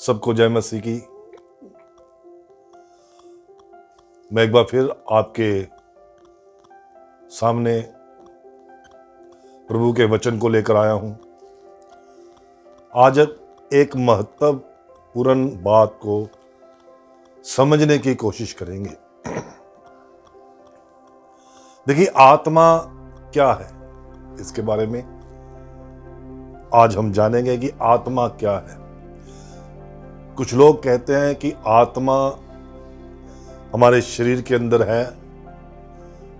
सबको जय मसीह की। मैं एक बार फिर आपके सामने प्रभु के वचन को लेकर आया हूं। आज एक महत्वपूर्ण बात को समझने की कोशिश करेंगे। देखिए, आत्मा क्या है, इसके बारे में आज हम जानेंगे कि आत्मा क्या है। कुछ लोग कहते हैं कि आत्मा हमारे शरीर के अंदर है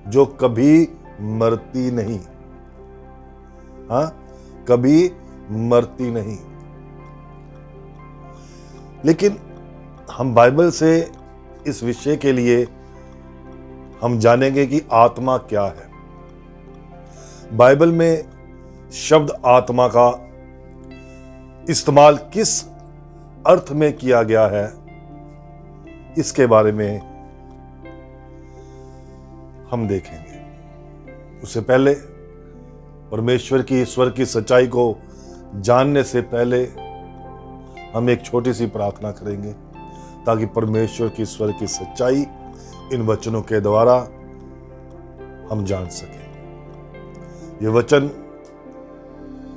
जो कभी मरती नहीं। हाँ, कभी मरती नहीं। लेकिन हम बाइबल से इस विषय के लिए हम जानेंगे कि आत्मा क्या है। बाइबल में शब्द आत्मा का इस्तेमाल किस अर्थ में किया गया है, इसके बारे में हम देखेंगे। उससे पहले परमेश्वर की ईश्वर की सच्चाई को जानने से पहले हम एक छोटी सी प्रार्थना करेंगे ताकि परमेश्वर की ईश्वर की सच्चाई इन वचनों के द्वारा हम जान सकें। ये वचन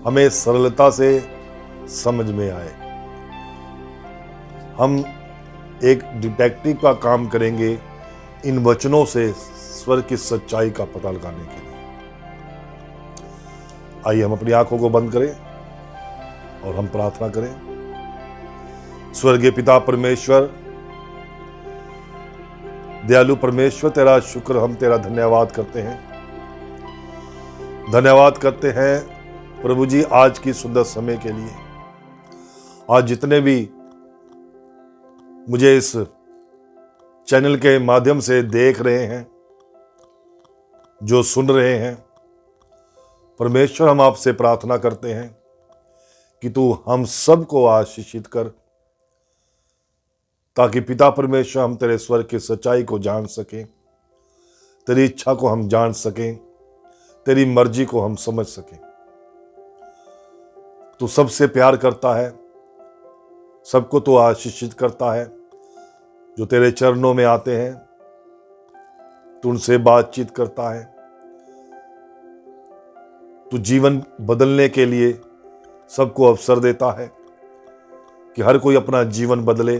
हमें सरलता से समझ में आए। हम एक डिटेक्टिव का काम करेंगे इन वचनों से स्वर की सच्चाई का पता लगाने के लिए। आइए हम अपनी आंखों को बंद करें और हम प्रार्थना करें। स्वर्गीय पिता परमेश्वर, दयालु परमेश्वर, तेरा शुक्र, हम तेरा धन्यवाद करते हैं। धन्यवाद करते हैं प्रभु जी आज की सुंदर समय के लिए। आज जितने भी मुझे इस चैनल के माध्यम से देख रहे हैं, जो सुन रहे हैं, परमेश्वर हम आपसे प्रार्थना करते हैं कि तू हम सबको आशीषित कर, ताकि पिता परमेश्वर हम तेरे स्वर की सच्चाई को जान सकें, तेरी इच्छा को हम जान सकें, तेरी मर्जी को हम समझ सकें। तू सबसे प्यार करता है, सबको तू आशीषित करता है। जो तेरे चरणों में आते हैं तू उनसे बातचीत करता है। तू जीवन बदलने के लिए सबको अवसर देता है कि हर कोई अपना जीवन बदले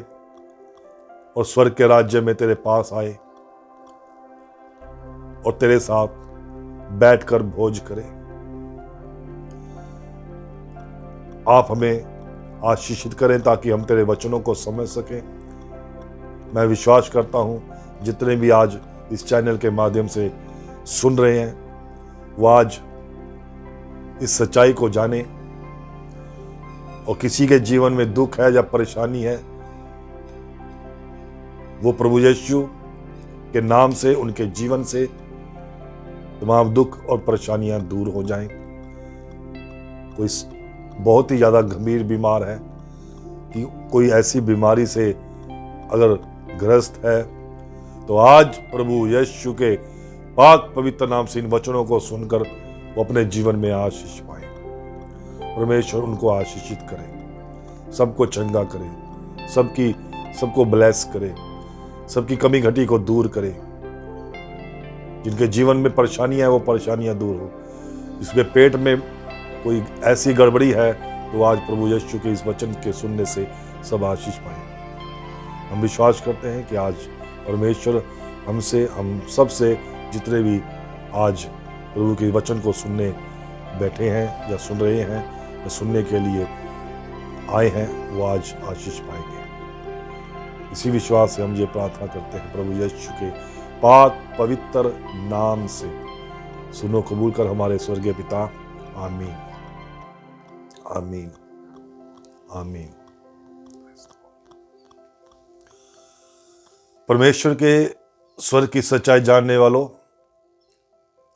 और स्वर्ग के राज्य में तेरे पास आए और तेरे साथ बैठकर भोज करे। आप हमें आशीषित करें ताकि हम तेरे वचनों को समझ सकें। मैं विश्वास करता हूं जितने भी आज इस चैनल के माध्यम से सुन रहे हैं वो आज इस सच्चाई को जाने, और किसी के जीवन में दुख है या परेशानी है, वो प्रभु यीशु के नाम से उनके जीवन से तमाम दुख और परेशानियां दूर हो जाएं। कोई बहुत ही ज्यादा गंभीर बीमार है कि कोई ऐसी बीमारी से अगर ग्रस्त है तो आज प्रभु यीशु के पाक पवित्र नाम से इन वचनों को सुनकर वो अपने जीवन में आशीष पाए। परमेश्वर उनको आशीषित करे, सबको चंगा करे, सबको ब्लेस करे, सबकी कमी घटी को दूर करे। जिनके जीवन में परेशानियां है वो परेशानियां दूर हो। जिसके पेट में कोई ऐसी गड़बड़ी है तो आज प्रभु यीशु के इस वचन के सुनने से सब आशीष पाए। हम विश्वास करते हैं कि आज परमेश्वर हमसे, हम सब से, जितने भी आज प्रभु के वचन को सुनने बैठे हैं या सुन रहे हैं या सुनने के लिए आए हैं, वो आज आशीष पाएंगे। इसी विश्वास से हम ये प्रार्थना करते हैं प्रभु यीशु के पाक पवित्र नाम से। सुनो, कबूल कर हमारे स्वर्गीय पिता। आमीन, आमीन, आमीन। परमेश्वर के स्वर की सच्चाई जानने वालों,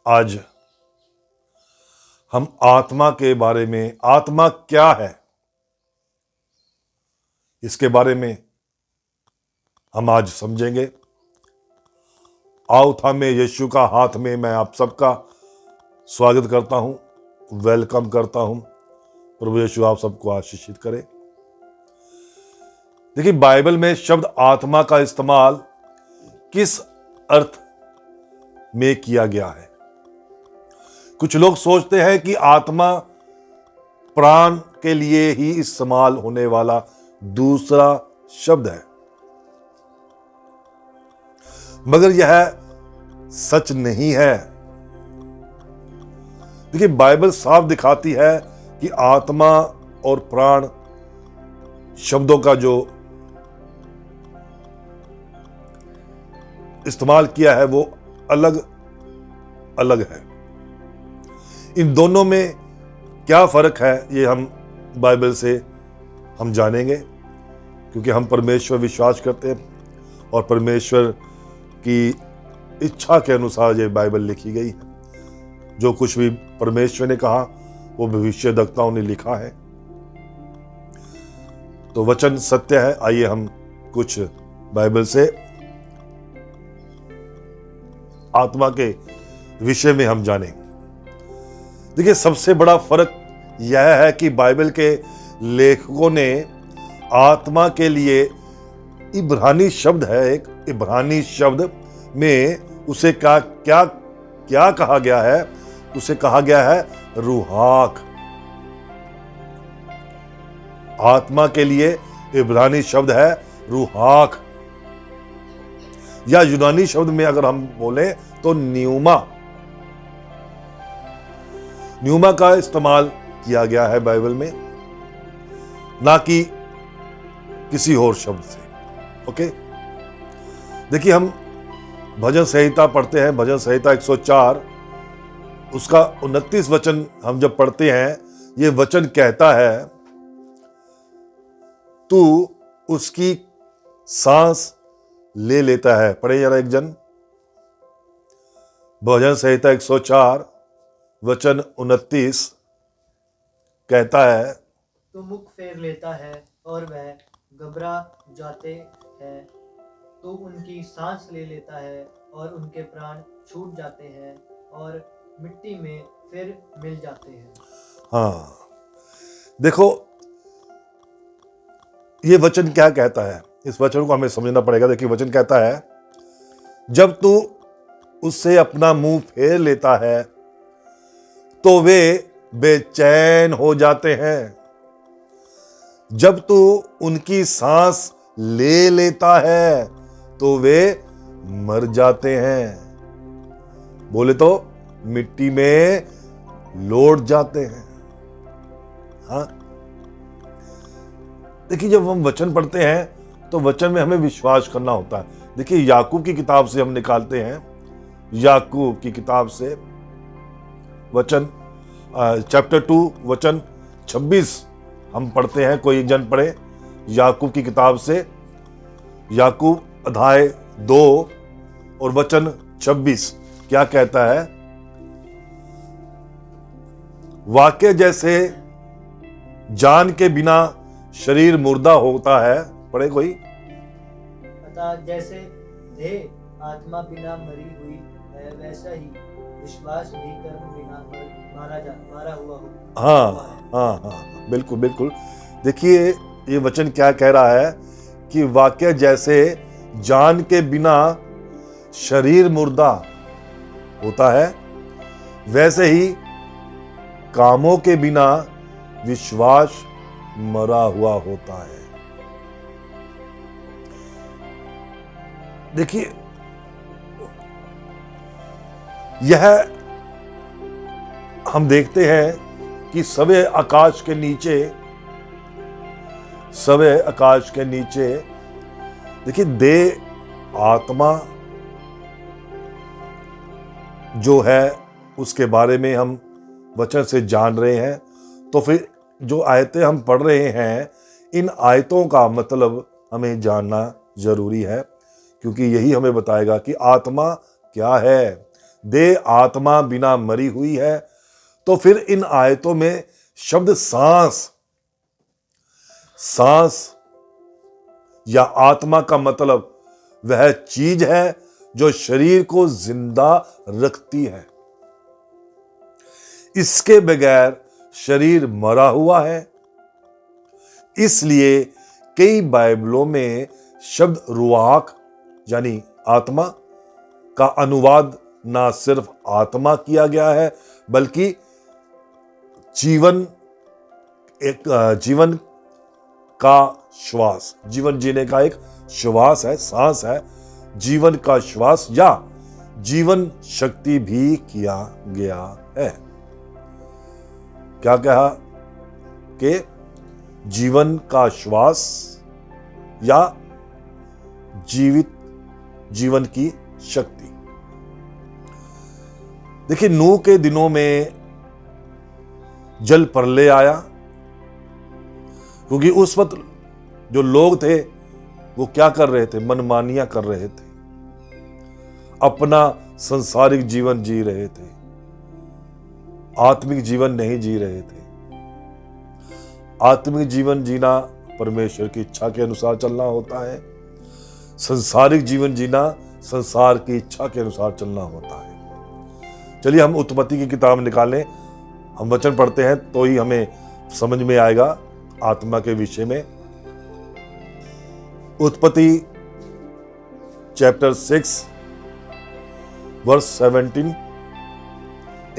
आज हम आत्मा के बारे में, आत्मा क्या है, इसके बारे में हम आज समझेंगे। आओ थामे यीशु का हाथ में मैं आप सबका स्वागत करता हूं, वेलकम करता हूं। प्रभु यीशु आप सबको आशीषित करे। देखिए, बाइबल में शब्द आत्मा का इस्तेमाल किस अर्थ में किया गया है? कुछ लोग सोचते हैं कि आत्मा प्राण के लिए ही इस्तेमाल होने वाला दूसरा शब्द है, मगर यह सच नहीं है। देखिए, बाइबल साफ दिखाती है कि आत्मा और प्राण शब्दों का जो इस्तेमाल किया है वो अलग अलग है। इन दोनों में क्या फर्क है, ये हम बाइबल से हम जानेंगे, क्योंकि हम परमेश्वर विश्वास करते हैं और परमेश्वर की इच्छा के अनुसार ये बाइबल लिखी गई है। जो कुछ भी परमेश्वर ने कहा वो भविष्यद्वक्ताओं ने लिखा है। तो वचन सत्य है। आइए हम कुछ बाइबल से आत्मा के विषय में हम जानें। देखिए, सबसे बड़ा फर्क यह है कि बाइबल के लेखकों ने आत्मा के लिए इब्रानी शब्द है, एक इब्रानी शब्द में उसे क्या कहा गया है? उसे कहा गया है रूहाक। आत्मा के लिए इब्रानी शब्द है रूहाक, या यूनानी शब्द में अगर हम बोले तो न्यूमा का इस्तेमाल किया गया है बाइबल में, ना कि किसी और शब्द से। ओके, देखिए, हम भजन संहिता पढ़ते हैं, भजन संहिता 104 उसका 29 वचन हम जब पढ़ते हैं, ये वचन कहता है, तू उसकी सांस ले लेता है। पढ़े जरा एक जन, भजन संहिता 104 वचन 29 कहता है, तो मुख फेर लेता है और वह घबरा जाते हैं, तो उनकी सांस ले लेता है और उनके प्राण छूट जाते हैं और मिट्टी में फिर मिल जाते हैं। हाँ, देखो ये वचन क्या कहता है, इस वचन को हमें समझना पड़ेगा। देखिए, वचन कहता है, जब तू उससे अपना मुंह फेर लेता है तो वे बेचैन हो जाते हैं, जब तू उनकी सांस ले लेता है तो वे मर जाते हैं, बोले तो मिट्टी में लौट जाते हैं। हाँ, देखिए, जब हम वचन पढ़ते हैं तो वचन में हमें विश्वास करना होता है। देखिए, याकूब की किताब से हम निकालते हैं, याकूब की किताब से वचन चैप्टर 2 वचन 26 हम पढ़ते हैं। कोई एक जन पढ़े याकूब की किताब से, याकूब अध्याय 2 और वचन 26 क्या कहता है? वाक्य जैसे जान के बिना शरीर मुर्दा होता है। पढ़े कोई? अतः जैसे देह आत्मा बिना मरी हुई है, वैसा ही विश्वास भी कर्म बिना मारा हुआ हो। हाँ, बिल्कुल बिल्कुल। देखिए, ये वचन क्या कह रहा है कि वाक्य जैसे जान के बिना शरीर मुर्दा होता है, वैसे ही कामों के बिना विश्वास मरा हुआ होता है। देखिए, यह हम देखते हैं कि सवे आकाश के नीचे देखिए, देह आत्मा जो है उसके बारे में हम वचन से जान रहे हैं। तो फिर जो आयतें हम पढ़ रहे हैं, इन आयतों का मतलब हमें जानना जरूरी है, क्योंकि यही हमें बताएगा कि आत्मा क्या है। देह आत्मा बिना मरी हुई है। तो फिर इन आयतों में शब्द सांस या आत्मा का मतलब वह चीज है जो शरीर को जिंदा रखती है। इसके बगैर शरीर मरा हुआ है। इसलिए कई बाइबलों में शब्द रुआक यानी आत्मा का अनुवाद ना सिर्फ आत्मा किया गया है, बल्कि जीवन जीवन का श्वास, जीवन जीने का एक श्वास है, सांस है, जीवन का श्वास या जीवन शक्ति भी किया गया है। क्या कहा कि जीवन का श्वास या जीवित जीवन की शक्ति। देखिए, नूह के दिनों में जल प्रलय आया, क्योंकि उस वक्त जो लोग थे वो क्या कर रहे थे? मनमानियां कर रहे थे, अपना संसारिक जीवन जी रहे थे, आत्मिक जीवन नहीं जी रहे थे। आत्मिक जीवन जीना परमेश्वर की इच्छा के अनुसार चलना होता है, संसारिक जीवन जीना संसार की इच्छा के अनुसार चलना होता है। चलिए हम उत्पत्ति की किताब निकालें, हम वचन पढ़ते हैं तो ही हमें समझ में आएगा आत्मा के विषय में। उत्पत्ति चैप्टर 6 वर्स 17,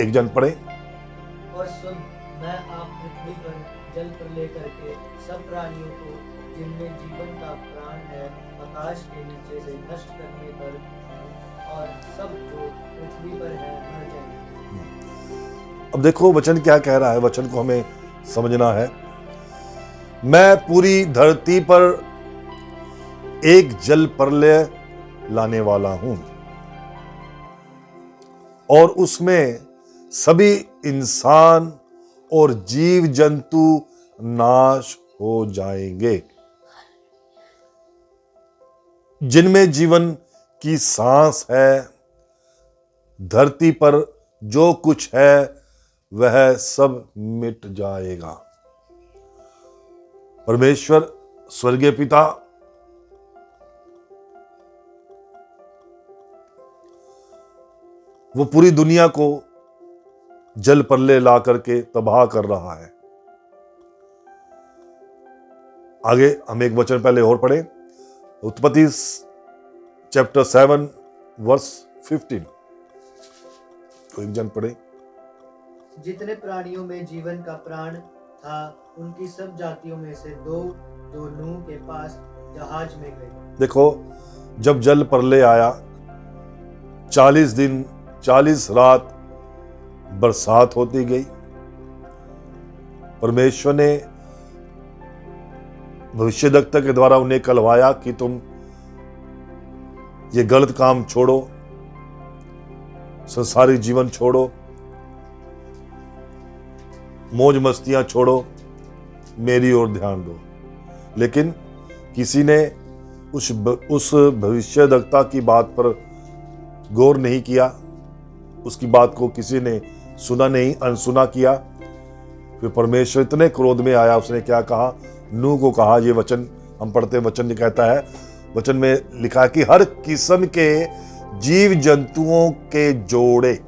एक जन पढ़े। और सुन, मैं आप पृथ्वी पर जल प्रलय करके सब प्राणियों को जिनमें जीवन का प्राण है आकाश के नीचे से नष्ट करने पर हूँ, और सब जो पृथ्वी पर है मर जाएंगे। अब देखो वचन क्या कह रहा है, वचन को हमें समझना है। मैं पूरी धरती पर एक जल प्रलय लाने वाला हूं और उसमें सभी इंसान और जीव जंतु नाश हो जाएंगे, जिनमें जीवन की सांस है। धरती पर जो कुछ है वह सब मिट जाएगा। परमेश्वर स्वर्गीय पिता वो पूरी दुनिया को जल प्रलय ला करके तबाह कर रहा है। आगे हम एक वचन पहले और पढ़े, उत्पत्ति चैप्टर 7 वर्स 15, तो एक जन पढ़े। जितने प्राणियों में जीवन का प्राण था उनकी सब जातियों में से दो जो नूह के पास जहाज में गए। देखो, जब जल प्रलय आया, 40 दिन 40 रात बरसात होती गई। परमेश्वर ने भविष्यद्वक्ता के द्वारा उन्हें कहलवाया कि तुम ये गलत काम छोड़ो, संसारिक जीवन छोड़ो, मौज मस्तियां छोड़ो, मेरी ओर ध्यान दो। लेकिन किसी ने उस भविष्यद्वक्ता की बात पर गौर नहीं किया, उसकी बात को किसी ने सुना नहीं, अनसुना किया। फिर परमेश्वर इतने क्रोध में आया, उसने क्या कहा? नूह को कहा, ये वचन हम पढ़ते, वचन कहता है, वचन में लिखा है कि हर किस्म के जीव जंतुओं के जोड़े।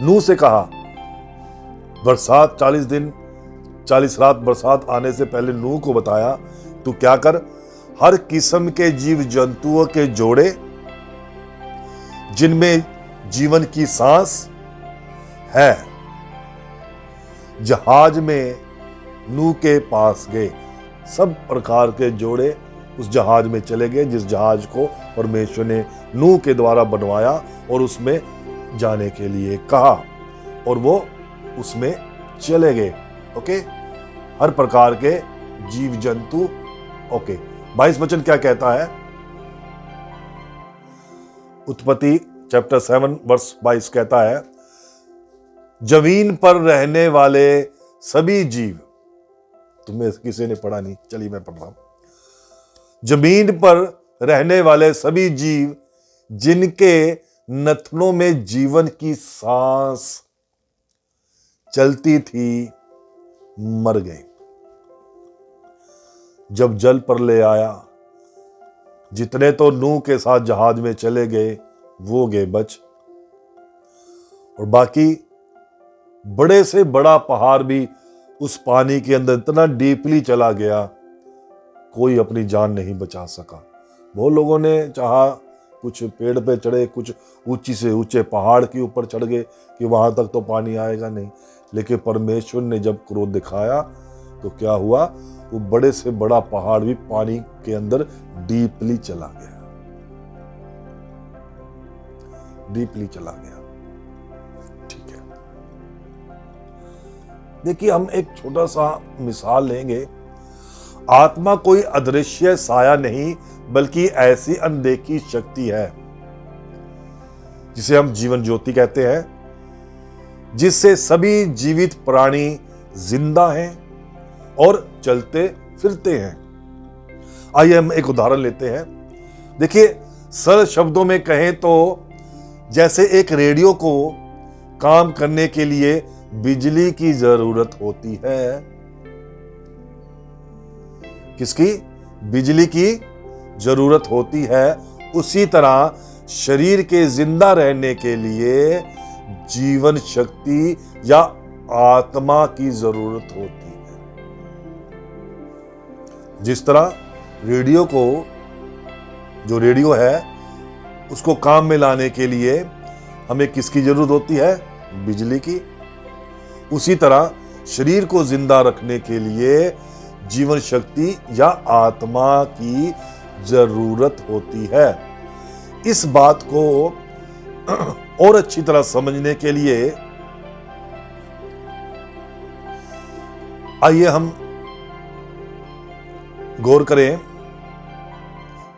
नूह से कहा, बरसात 40 दिन 40 रात बरसात आने से पहले नूह को बताया, तू क्या कर, हर किस्म के जीव जंतुओं के जोड़े जिनमें जीवन की सांस है, जहाज में नूह के पास गए। सब प्रकार के जोड़े उस जहाज में चले गए, जिस जहाज को परमेश्वर ने नूह के द्वारा बनवाया और उसमें जाने के लिए कहा, और वो उसमें चले गए। ओके, हर प्रकार के जीव जंतु। ओके, 22 वचन क्या कहता है? उत्पत्ति चैप्टर 7 वर्स 22 कहता है, जमीन पर रहने वाले सभी जीव। तुम्हें किसी ने पढ़ा नहीं, चलिए मैं पढ़ रहा हूं। जमीन पर रहने वाले सभी जीव जिनके नथनों में जीवन की सांस चलती थी मर गए। जब जल प्रलय आया, जितने तो नूह के साथ जहाज में चले गए वो गए बच, और बाकी बड़े से बड़ा पहाड़ भी उस पानी के अंदर इतना डीपली चला गया, कोई अपनी जान नहीं बचा सका। बहुत लोगों ने चाहा, कुछ पेड़ पे चढ़े, कुछ ऊंची से ऊंचे पहाड़ के ऊपर चढ़ गए कि वहां तक तो पानी आएगा नहीं, लेकिन परमेश्वर ने जब क्रोध दिखाया तो क्या हुआ, वो बड़े से बड़ा पहाड़ भी पानी के अंदर डीपली चला गया, डीपली चला गया। ठीक है, देखिए हम एक छोटा सा मिसाल लेंगे। आत्मा कोई अदृश्य साया नहीं, बल्कि ऐसी अनदेखी शक्ति है जिसे हम जीवन ज्योति कहते हैं, जिससे सभी जीवित प्राणी जिंदा हैं और चलते फिरते हैं। आइए हम एक उदाहरण लेते हैं। देखिए, सरल शब्दों में कहें तो जैसे एक रेडियो को काम करने के लिए बिजली की जरूरत होती है। किसकी? बिजली की जरूरत होती है। उसी तरह शरीर के जिंदा रहने के लिए जीवन शक्ति या आत्मा की जरूरत होती है। जिस तरह रेडियो को, जो रेडियो है, उसको काम में लाने के लिए हमें किसकी जरूरत होती है? बिजली की। उसी तरह शरीर को जिंदा रखने के लिए जीवन शक्ति या आत्मा की जरूरत होती है। इस बात को और अच्छी तरह समझने के लिए आइए हम गौर करें।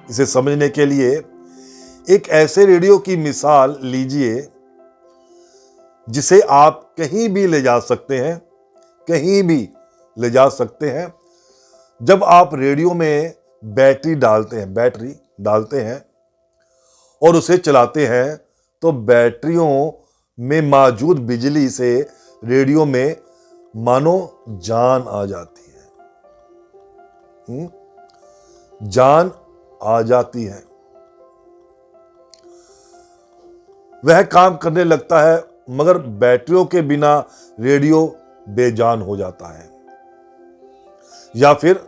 इसे समझने के लिए एक ऐसे रेडियो की मिसाल लीजिए जिसे आप कहीं भी ले जा सकते हैं, कहीं भी ले जा सकते हैं। जब आप रेडियो में बैटरी डालते हैं और उसे चलाते हैं, तो बैटरियों में मौजूद बिजली से रेडियो में मानो जान आ जाती है। जान आ जाती है, वह काम करने लगता है, मगर बैटरियों के बिना रेडियो बेजान हो जाता है। या फिर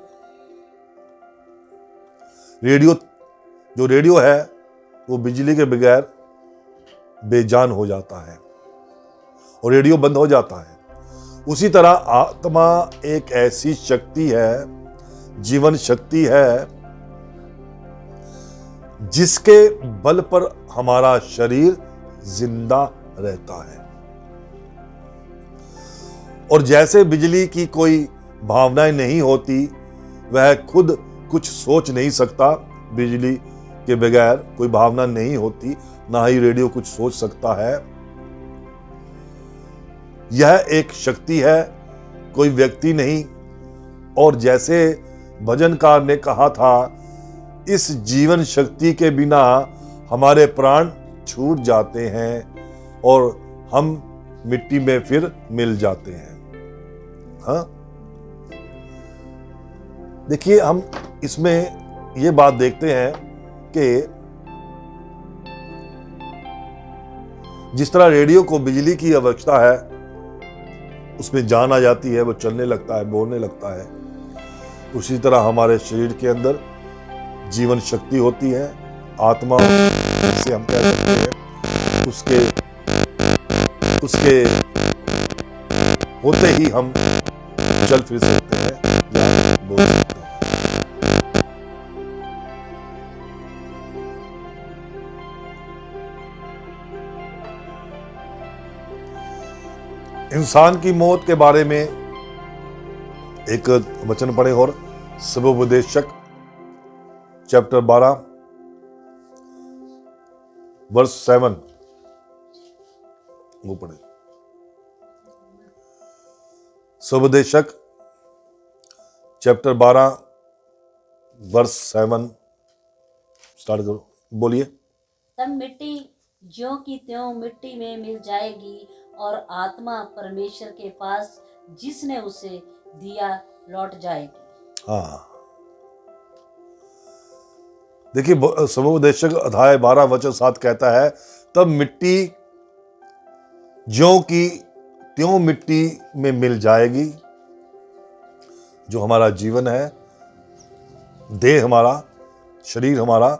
रेडियो है वो बिजली के बगैर बेजान हो जाता है और रेडियो बंद हो जाता है। उसी तरह आत्मा एक ऐसी शक्ति है, जीवन शक्ति है, जिसके बल पर हमारा शरीर जिंदा रहता है। और जैसे बिजली की कोई भावनाएं नहीं होती, वह खुद कुछ सोच नहीं सकता। बिजली के बगैर कोई भावना नहीं होती, ना ही रेडियो कुछ सोच सकता है। यह एक शक्ति है, कोई व्यक्ति नहीं। और जैसे भजनकार ने कहा था, इस जीवन शक्ति के बिना हमारे प्राण छूट जाते हैं और हम मिट्टी में फिर मिल जाते हैं। हाँ, देखिए हम इसमें ये बात देखते हैं कि जिस तरह रेडियो को बिजली की आवश्यकता है, उसमें जान आ जाती है, वो चलने लगता है, बोलने लगता है। उसी तरह हमारे शरीर के अंदर जीवन शक्ति होती है, आत्मा जिसे हम कह सकते हैं। उसके होते ही हम चल फिर सकते हैं या बोल सकते हैं। इंसान की मौत के बारे में एक वचन पढ़े और सुबोपदेशक चैप्टर 12 वर्स 7 वो पढ़े। सुबोपदेशक चैप्टर 12 वर्स 7 स्टार्ट करो, बोलिए। तब मिट्टी ज्यों की त्यों मिट्टी में मिल जाएगी और आत्मा परमेश्वर के पास जिसने उसे दिया लौट जाएगी। हाँ, देखिए सुबोपदेशक अध्याय 12 वचन 7 कहता है, तब मिट्टी ज्यों की त्यों मिट्टी में मिल जाएगी। जो हमारा जीवन है देह हमारा, शरीर हमारा,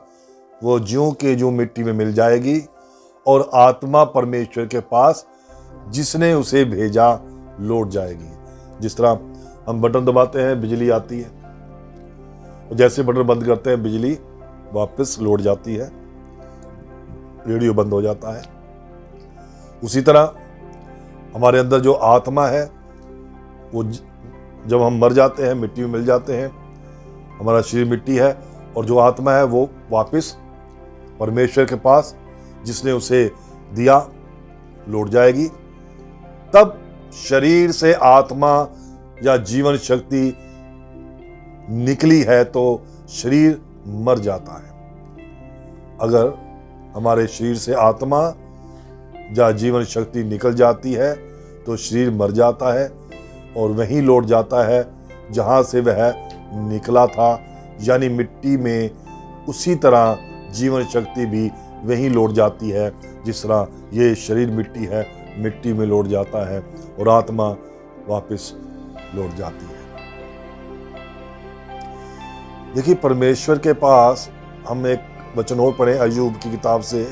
वो ज्यों के ज्यों मिट्टी में मिल जाएगी और आत्मा परमेश्वर के पास जिसने उसे भेजा लौट जाएगी। जिस तरह हम बटन दबाते हैं, बिजली आती है, और जैसे बटन बंद करते हैं बिजली वापस लौट जाती है, रेडियो बंद हो जाता है। उसी तरह हमारे अंदर जो आत्मा है वो जब हम मर जाते हैं, मिट्टी में मिल जाते हैं, हमारा शरीर मिट्टी है, और जो आत्मा है वो वापस परमेश्वर के पास जिसने उसे दिया लौट जाएगी। तब शरीर से आत्मा या जीवन शक्ति निकली है तो शरीर मर जाता है। अगर हमारे शरीर से आत्मा या जीवन शक्ति निकल जाती है तो शरीर मर जाता है और वहीं लौट जाता है जहां से वह निकला था, यानी मिट्टी में। उसी तरह जीवन शक्ति भी वहीं लौट जाती है जिस तरह ये शरीर मिट्टी है, मिट्टी में लौट जाता है और आत्मा वापस लौट जाती है। देखिए, परमेश्वर के पास हम एक वचन और पढ़ें अय्यूब की किताब से,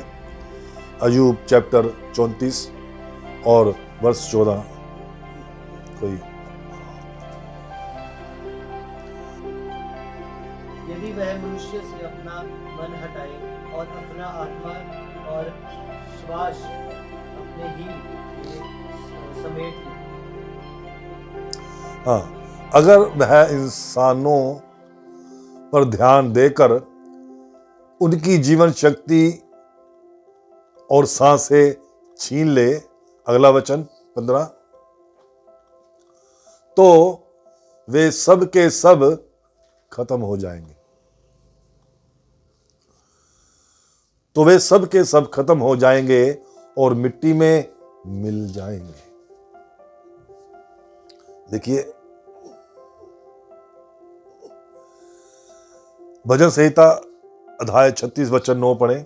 अय्यूब चैप्टर 34 और वर्ष 14। कोई यदि वह मनुष्य से अपना मन हटाए और अपना आत्मा और श्वास अपने ही लिए समेट ले। हाँ, अगर वह इंसानों पर ध्यान देकर उनकी जीवन शक्ति और सांसें छीन ले, अगला वचन 15, तो वे सब के सब खत्म हो जाएंगे। तो वे सब के सब खत्म हो जाएंगे और मिट्टी में मिल जाएंगे। देखिए, भजन संहिता अध्याय 36 वचन 9 पढ़ें।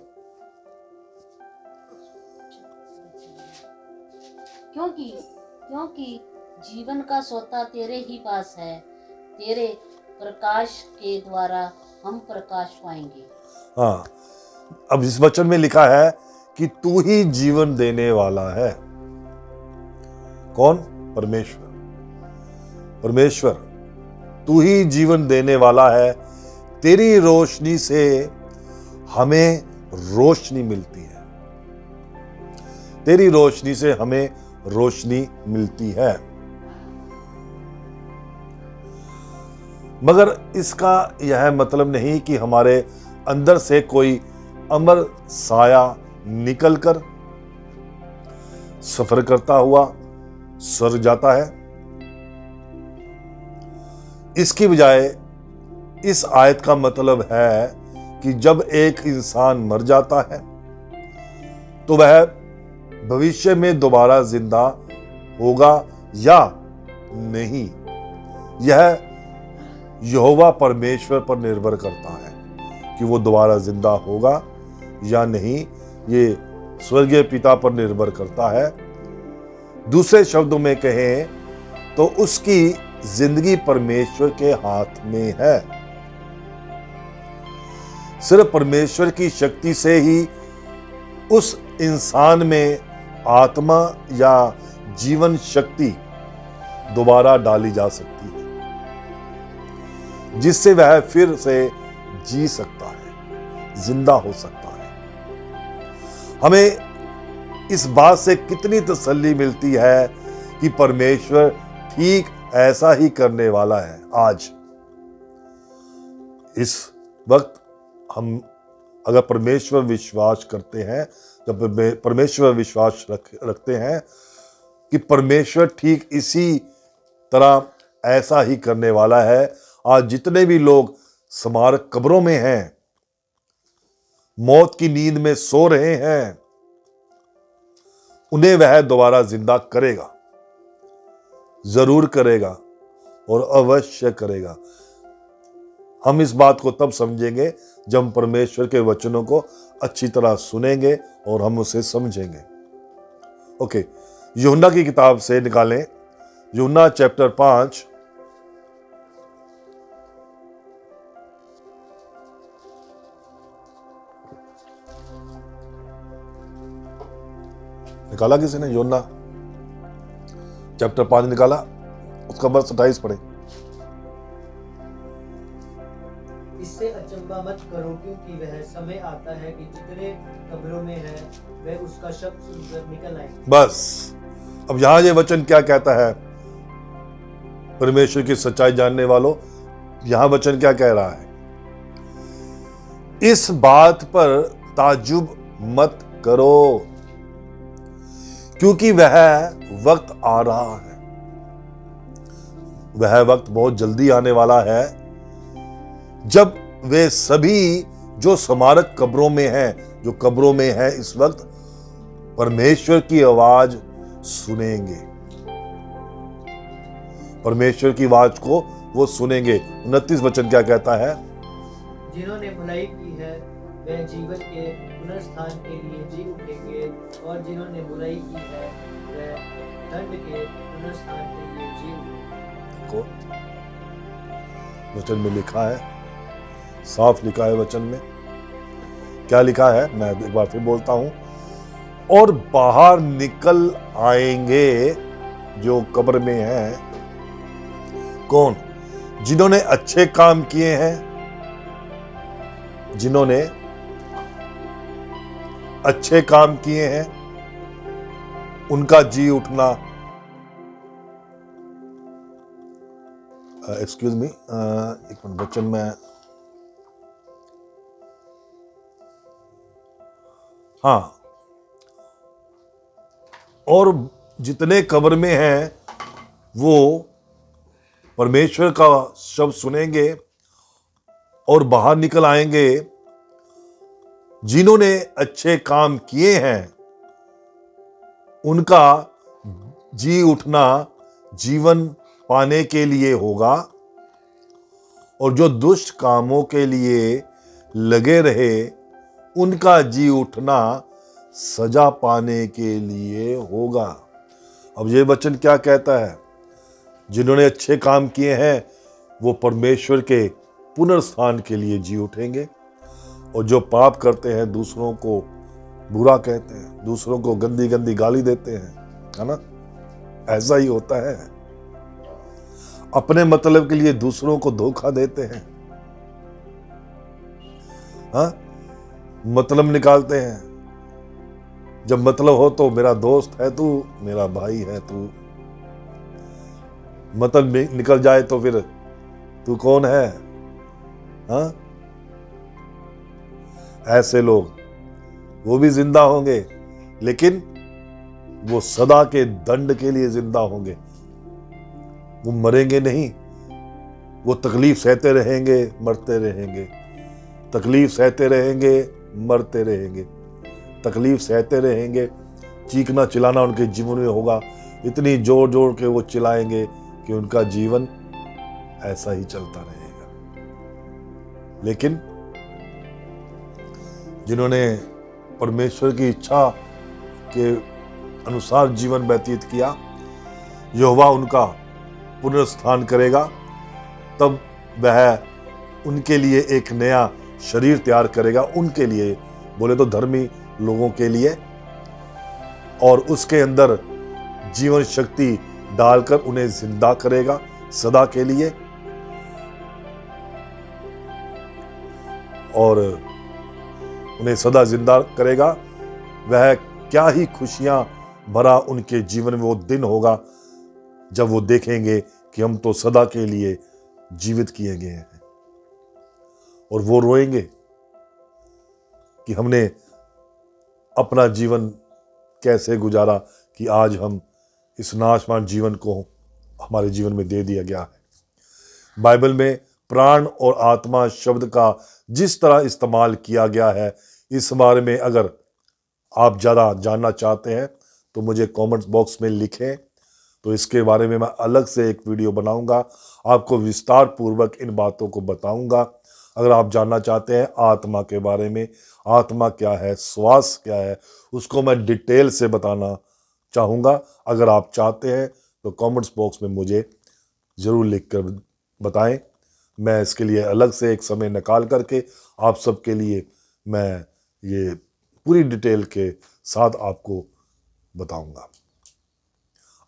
क्योंकि जीवन का सोता तेरे ही पास है, तेरे प्रकाश के द्वारा हम प्रकाश पाएंगे। हाँ, अब इस वचन में लिखा है कि तू ही जीवन देने वाला है। कौन? परमेश्वर। परमेश्वर, तू ही जीवन देने वाला है। तेरी रोशनी से हमें रोशनी मिलती है। तेरी रोशनी से हमें रोशनी मिलती है। मगर इसका यह मतलब नहीं कि हमारे अंदर से कोई अमर साया निकलकर सफर करता हुआ स्वर्ग जाता है। इसकी बजाय इस आयत का मतलब है कि जब एक इंसान मर जाता है तो वह भविष्य में दोबारा जिंदा होगा या नहीं, यह यहोवा परमेश्वर पर निर्भर करता है कि वो दोबारा जिंदा होगा या नहीं। ये स्वर्गीय पिता पर निर्भर करता है। दूसरे शब्दों में कहें तो उसकी जिंदगी परमेश्वर के हाथ में है। सिर्फ परमेश्वर की शक्ति से ही उस इंसान में आत्मा या जीवन शक्ति दोबारा डाली जा सकती है, जिससे वह फिर से जी सकता है, जिंदा हो सकता है। हमें इस बात से कितनी तसल्ली मिलती है कि परमेश्वर ठीक ऐसा ही करने वाला है। आज इस वक्त हम अगर परमेश्वर विश्वास करते हैं, जब परमेश्वर विश्वास रखते हैं कि परमेश्वर ठीक इसी तरह ऐसा ही करने वाला है। आज जितने भी लोग स्मारक कब्रों में हैं, मौत की नींद में सो रहे हैं, उन्हें वह दोबारा जिंदा करेगा, जरूर करेगा और अवश्य करेगा। हम इस बात को तब समझेंगे जब हम परमेश्वर के वचनों को अच्छी तरह सुनेंगे और हम उसे समझेंगे। ओके, यूहन्ना की किताब से निकालें, यूहन्ना चैप्टर 5 निकाला किसी ने? योना चैप्टर 5 निकाला, उसका वर्ष 28 पढ़े। इससे अचंभा मत करो, क्योंकि वह समय आता है कि जितने कब्रों में है वे उसका शब्द सुनकर निकल आएंगे। बस अब यहां ये वचन क्या कहता है? परमेश्वर की सच्चाई जानने वालों, यहां वचन क्या कह रहा है? इस बात पर ताज्जुब मत करो, क्योंकि वह वक्त आ रहा है, वह वक्त बहुत जल्दी आने वाला है, जब वे सभी जो स्मारक कब्रों में हैं, जो कब्रों में हैं इस वक्त, परमेश्वर की आवाज सुनेंगे। परमेश्वर की आवाज को वो सुनेंगे। 29 वचन क्या कहता है? जिन्होंने भलाई की है वे जीवन के पुनरुत्थान के लिए जी उठेंगे, और जिन्होंने बुराई की है वे दंड के पुनरुत्थान के लिए जी उठेंगे। को वचन में लिखा है, साफ लिखा है वचन में। क्या लिखा है? मैं एक बार फिर बोलता हूं, और बाहर निकल आएंगे जो कब्र में हैं। कौन? जिन्होंने अच्छे काम किए हैं, जिन्होंने अच्छे काम किए हैं, उनका जी उठना। एक्सक्यूज मी, एक मिनट, वचन में, हाँ, और जितने कब्र में हैं वो परमेश्वर का शब्द सुनेंगे और बाहर निकल आएंगे। जिन्होंने अच्छे काम किए हैं उनका जी उठना जीवन पाने के लिए होगा, और जो दुष्ट कामों के लिए लगे रहे उनका जी उठना सजा पाने के लिए होगा। अब ये वचन क्या कहता है? जिन्होंने अच्छे काम किए हैं वो परमेश्वर के पुनरुत्थान के लिए जी उठेंगे, और जो पाप करते हैं, दूसरों को बुरा कहते हैं, दूसरों को गंदी गंदी गाली देते हैं, है ना, ऐसा ही होता है। अपने मतलब के लिए दूसरों को धोखा देते हैं, हाँ, मतलब निकालते हैं। जब मतलब हो तो मेरा दोस्त है तू, मेरा भाई है तू, मतलब निकल जाए तो फिर तू कौन है? हाँ, ऐसे लोग वो भी जिंदा होंगे, लेकिन वो सदा के दंड के लिए जिंदा होंगे। वो मरेंगे नहीं, वो तकलीफ सहते रहेंगे, मरते रहेंगे, तकलीफ सहते रहेंगे, मरते रहेंगे, तकलीफ सहते रहेंगे। चीखना चिल्लाना उनके जीवन में होगा, इतनी जोर जोर के वो चिल्लाएंगे कि उनका जीवन ऐसा ही चलता रहेगा। लेकिन जिन्होंने परमेश्वर की इच्छा के अनुसार जीवन व्यतीत किया, यहोवा उनका पुनरुत्थान करेगा। तब वह उनके लिए एक नया शरीर तैयार करेगा, उनके लिए, बोले तो धर्मी लोगों के लिए, और उसके अंदर जीवन शक्ति डालकर उन्हें जिंदा करेगा सदा के लिए। और उन्हें सदा जिंदा करेगा। वह क्या ही खुशियां भरा उनके जीवन में वो दिन होगा जब वो देखेंगे कि हम तो सदा के लिए जीवित किए गए हैं, और वो रोएंगे कि हमने अपना जीवन कैसे गुजारा कि आज हम इस नाशवान जीवन को हमारे जीवन में दे दिया गया है। बाइबल में प्राण और आत्मा शब्द का जिस तरह इस्तेमाल किया गया है, इस बारे में अगर आप ज़्यादा जानना चाहते हैं तो मुझे कमेंट्स बॉक्स में लिखें, तो इसके बारे में मैं अलग से एक वीडियो बनाऊंगा, आपको विस्तार पूर्वक इन बातों को बताऊंगा। अगर आप जानना चाहते हैं आत्मा के बारे में, आत्मा क्या है, श्वास क्या है, उसको मैं डिटेल से बताना चाहूँगा। अगर आप चाहते हैं तो कमेंट्स बॉक्स में मुझे ज़रूर लिख कर बताएं। मैं इसके लिए अलग से एक समय निकाल करके आप सबके लिए मैं ये पूरी डिटेल के साथ आपको बताऊंगा।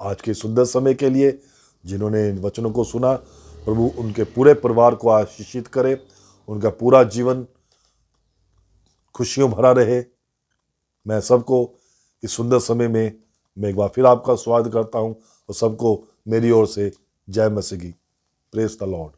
आज के सुंदर समय के लिए जिन्होंने इन वचनों को सुना, प्रभु उनके पूरे परिवार को आशीषित करे, उनका पूरा जीवन खुशियों भरा रहे। मैं सबको इस सुंदर समय में मैं एक बार फिर आपका स्वागत करता हूं और सबको मेरी ओर से जय मसीह की। Praise the Lord.